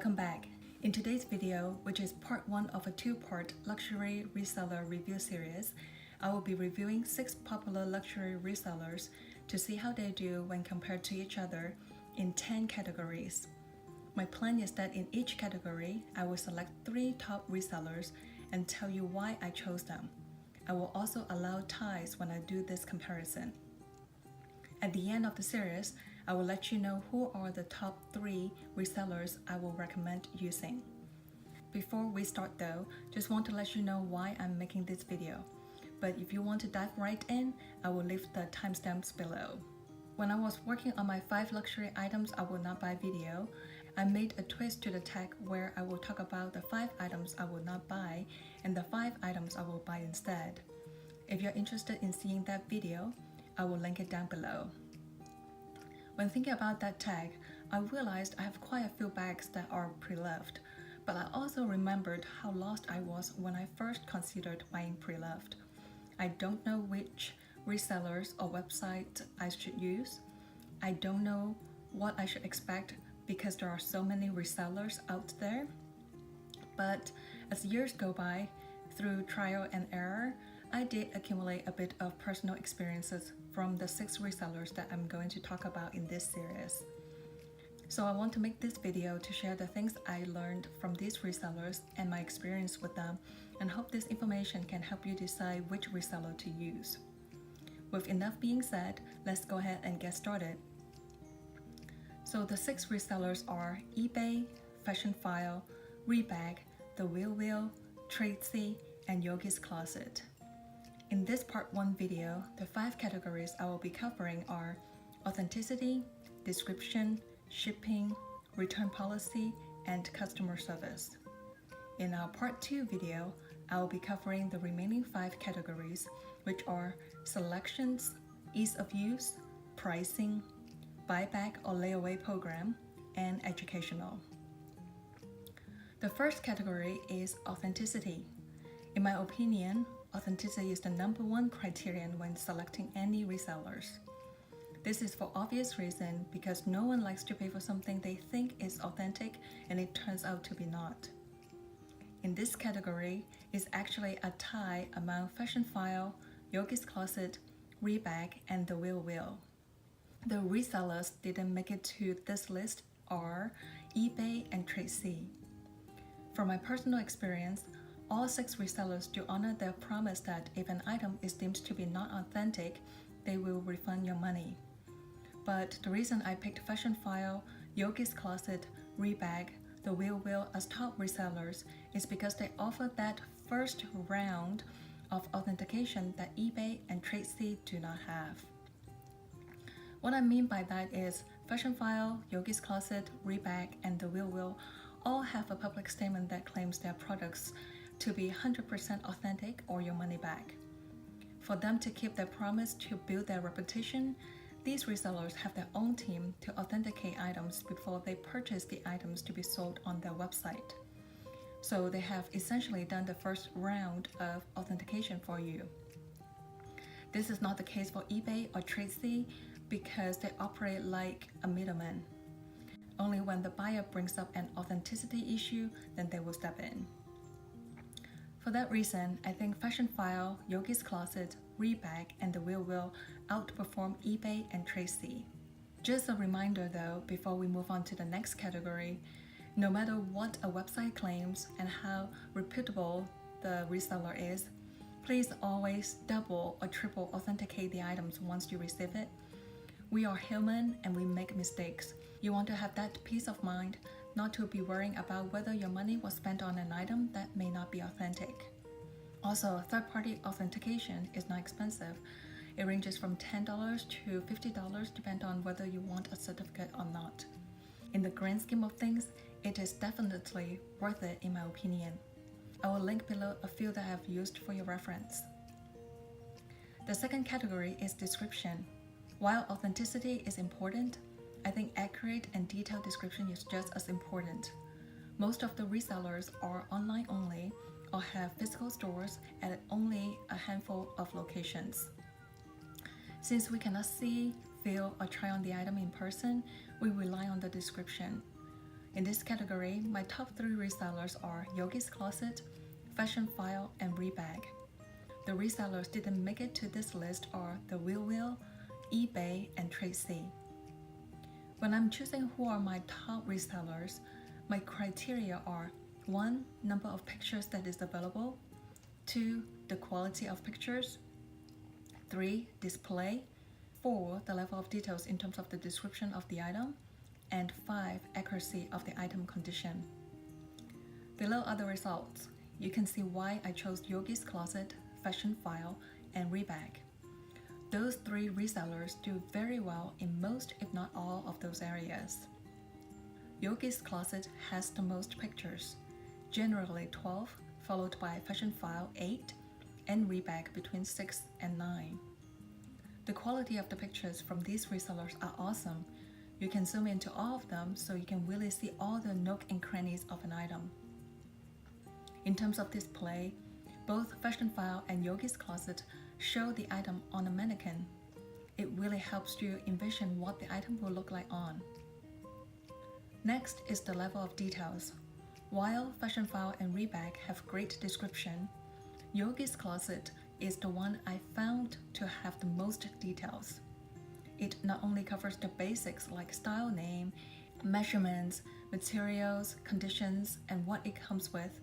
Welcome back. In today's video, which is part 1 of a 2-part luxury reseller review series, I will be reviewing 6 popular luxury resellers to see how they do when compared to each other in 10 categories. My plan is that in each category, I will select 3 top resellers and tell you why I chose them. I will also allow ties when I do this comparison. At the end of the series, I will let you know who are the top 3 resellers I will recommend using. Before we start though, just want to let you know why I'm making this video. But if you want to dive right in, I will leave the timestamps below. When I was working on my 5 luxury items I will not buy video, I made a twist to the tag where I will talk about the 5 items I will not buy and the 5 items I will buy instead. If you're interested in seeing that video, I will link it down below. When thinking about that tag, I realized I have quite a few bags that are pre-loved, but I also remembered how lost I was when I first considered buying pre-loved. I don't know which resellers or website I should use. I don't know what I should expect because there are so many resellers out there. But as years go by, through trial and error, I did accumulate a bit of personal experiences from the 6 resellers that I'm going to talk about in this series. So I want to make this video to share the things I learned from these resellers and my experience with them, and hope this information can help you decide which reseller to use. With enough being said, let's go ahead and get started. So the 6 resellers are eBay, Fashionphile, Rebag, the RealReal, Tradesy, and Yoogi's Closet. In this part 1 video, the 5 categories I will be covering are authenticity, description, shipping, return policy, and customer service. In our part 2 video, I will be covering the remaining 5 categories, which are selections, ease of use, pricing, buyback or layaway program, and educational. The first category is authenticity. In my opinion, authenticity is the #1 criterion when selecting any resellers. This is for obvious reason because no one likes to pay for something they think is authentic and it turns out to be not. In this category is actually a tie among Fashionphile, Yoogi's Closet, Rebag, and the RealReal. The resellers didn't make it to this list are eBay and Tradesy. From my personal experience, all 6 resellers do honor their promise that if an item is deemed to be not authentic, they will refund your money. But the reason I picked Fashionphile, Yoogi's Closet, Rebag, the RealReal as top resellers is because they offer that first round of authentication that eBay and Tradesy do not have. What I mean by that is Fashionphile, Yoogi's Closet, Rebag, and the RealReal all have a public statement that claims their products to be 100% authentic or your money back. For them to keep their promise to build their reputation, these resellers have their own team to authenticate items before they purchase the items to be sold on their website. So they have essentially done the first round of authentication for you. This is not the case for eBay or Tradesy because they operate like a middleman. Only when the buyer brings up an authenticity issue, then they will step in. For that reason, I think Fashionphile, Yoogi's Closet, Rebag, and the RealReal outperform eBay and Tradesy. Just a reminder though, before we move on to the next category, no matter what a website claims and how reputable the reseller is, please always double or triple authenticate the items once you receive it. We are human and we make mistakes. You want to have that peace of mind, not to be worrying about whether your money was spent on an item that may not be authentic. Also, third-party authentication is not expensive. It ranges from $10 to $50 depending on whether you want a certificate or not. In the grand scheme of things, it is definitely worth it in my opinion. I will link below a few that I have used for your reference. The second category is description. While authenticity is important, I think accurate and detailed description is just as important. Most of the resellers are online only or have physical stores at only a handful of locations. Since we cannot see, feel, or try on the item in person, we rely on the description. In this category, my top 3 resellers are Yoogi's Closet, Fashionphile, and Rebag. The resellers didn't make it to this list are the RealReal, eBay, and Tradesy. When I'm choosing who are my top resellers, my criteria are 1. Number of pictures that is available, 2. The quality of pictures, 3. Display, 4. The level of details in terms of the description of the item, and 5. Accuracy of the item condition. Below are the results. You can see why I chose Yoogi's Closet, Fashionphile, and Rebag. Those 3 resellers do very well in most, if not all, of those areas. Yoogi's Closet has the most pictures, generally 12, followed by Fashionphile 8, and Rebag between 6 and 9. The quality of the pictures from these resellers are awesome. You can zoom into all of them so you can really see all the nook and crannies of an item. In terms of display, both Fashionphile and Yoogi's Closet show the item on a mannequin. It really helps you envision what the item will look like on. Next is the level of details. While Fashionphile and Rebag have great description, Yoogi's Closet is the one I found to have the most details. It not only covers the basics like style name, measurements, materials, conditions, and what it comes with,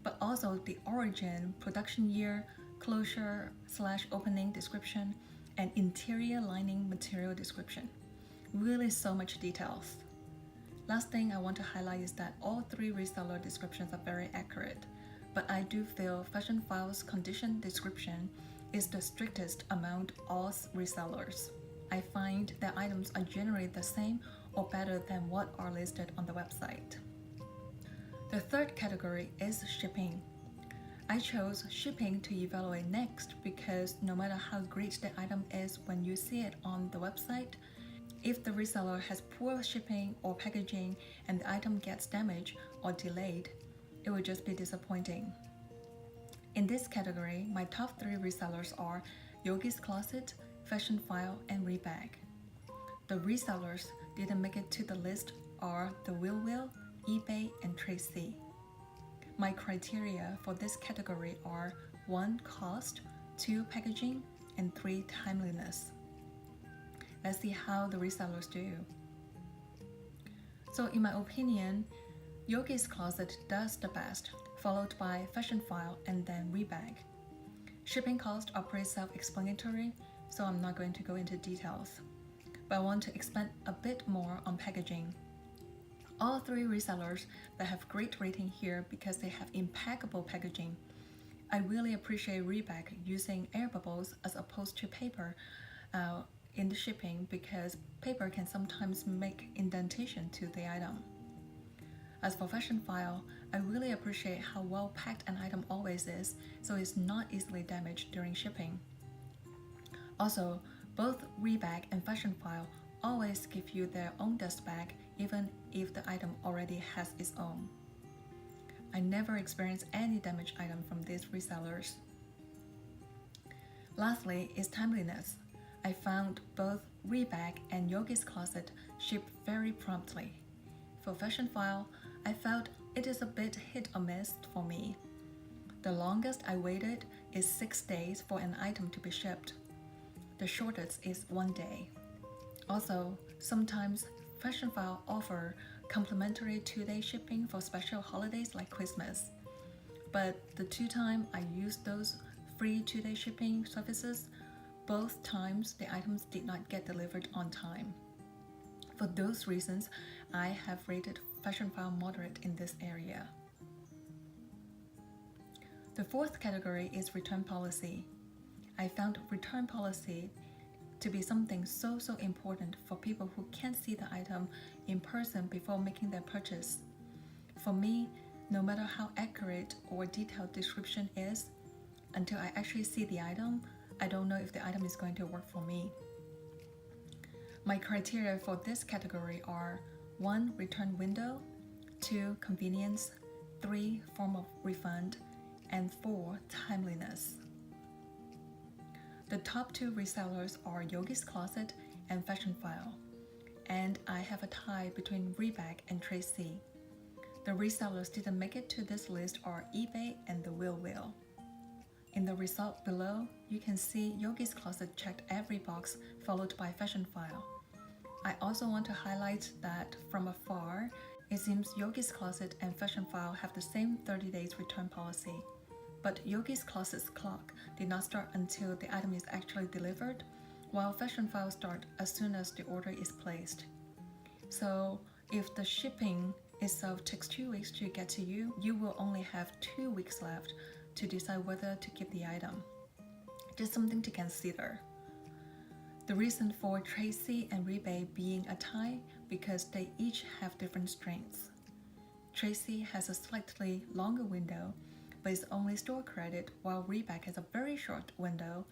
but also the origin, production year, closure/opening description, and interior lining material description. Really so much details. Last thing I want to highlight is that all 3 reseller descriptions are very accurate, but I do feel Fashionphile's condition description is the strictest among all resellers. I find that items are generally the same or better than what are listed on the website. The third category is shipping. I chose shipping to evaluate next because no matter how great the item is when you see it on the website, if the reseller has poor shipping or packaging and the item gets damaged or delayed, it will just be disappointing. In this category, my top 3 resellers are Yoogi's Closet, Fashionphile, and Rebag. The resellers didn't make it to the list are the RealReal, eBay, and Tradesy. My criteria for this category are 1. Cost, 2. Packaging, and 3. Timeliness. Let's see how the resellers do. So in my opinion, Yoogi's Closet does the best, followed by Fashionphile and then Rebag. Shipping costs are pretty self-explanatory, so I'm not going to go into details. But I want to expand a bit more on packaging. All 3 resellers that have great rating here because they have impeccable packaging. I really appreciate Rebag using air bubbles as opposed to paper in the shipping because paper can sometimes make indentation to the item. As for Fashionphile, I really appreciate how well packed an item always is, so it's not easily damaged during shipping. Also, both Rebag and Fashionphile always give you their own dust bag even if the item already has its own. I never experienced any damaged item from these resellers. Lastly is timeliness. I found both Rebag and Yoogi's Closet ship very promptly. For Fashionphile, I felt it is a bit hit or miss for me. The longest I waited is 6 days for an item to be shipped. The shortest is 1 day. Also, sometimes Fashionphile offer complimentary 2-day shipping for special holidays like Christmas. But the 2 times I used those free 2-day shipping services, both times the items did not get delivered on time. For those reasons, I have rated Fashionphile moderate in this area. The 4th category is return policy. I found return policy to be something so important for people who can't see the item in person before making their purchase. For me, no matter how accurate or detailed description is, until I actually see the item, I don't know if the item is going to work for me. My criteria for this category are 1. Return window, 2. Convenience, 3. Form of refund, and 4. Timeliness. The top 2 resellers are Yoogi's Closet and Fashionphile, and I have a tie between Rebag and Trendlee. The resellers didn't make it to this list are eBay and the RealReal. In the result below, you can see Yoogi's Closet checked every box, followed by Fashionphile. I also want to highlight that from afar, it seems Yoogi's Closet and Fashionphile have the same 30 days return policy. But Yoogi's Closet's clock did not start until the item is actually delivered, while Fashionphile starts as soon as the order is placed. So if the shipping itself takes 2 weeks to get to you, you will only have 2 weeks left to decide whether to keep the item. Just something to consider. The reason for Trendlee and Rebag being a tie because they each have different strengths. Trendlee has a slightly longer window, but it's only store credit, while Rebag has a very short window,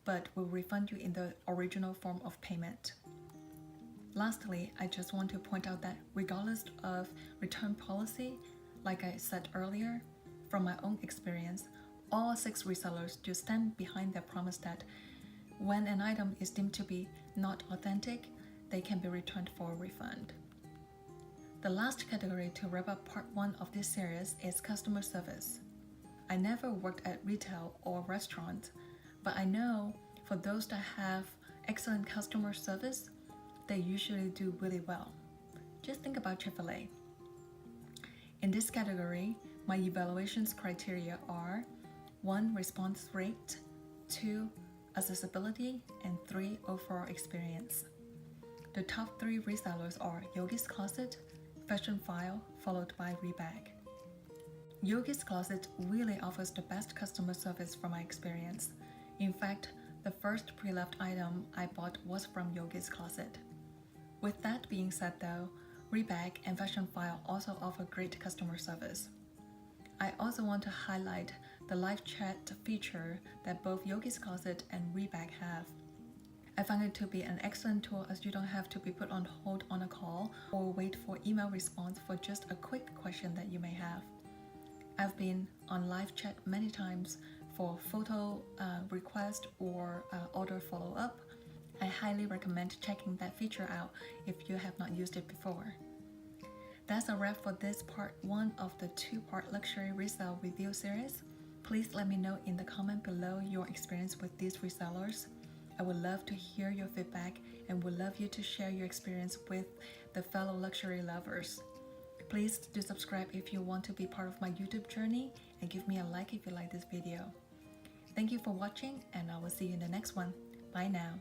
but will refund you in the original form of payment. Lastly, I just want to point out that regardless of return policy, like I said earlier, from my own experience, all 6 resellers do stand behind their promise that when an item is deemed to be not authentic, they can be returned for a refund. The last category to wrap up part 1 of this series is customer service. I never worked at retail or restaurant, but I know for those that have excellent customer service, they usually do really well. Just think about Chick-fil-A. In this category, my evaluations criteria are 1. Response rate, 2. Accessibility, and 3. Overall experience. The top 3 resellers are Yoogi's Closet, Fashionphile, followed by Rebag. Yoogi's Closet really offers the best customer service from my experience. In fact, the first pre-loved item I bought was from Yoogi's Closet. With that being said though, Rebag and Fashionphile also offer great customer service. I also want to highlight the live chat feature that both Yoogi's Closet and Rebag have. I find it to be an excellent tool as you don't have to be put on hold on a call or wait for email response for just a quick question that you may have. I've been on live chat many times for photo request or order follow-up. I highly recommend checking that feature out if you have not used it before. That's a wrap for this part 1 of the 2-part luxury resale review series. Please let me know in the comment below your experience with these resellers. I would love to hear your feedback and would love you to share your experience with the fellow luxury lovers. Please do subscribe if you want to be part of my YouTube journey and give me a like if you like this video. Thank you for watching and I will see you in the next one. Bye now.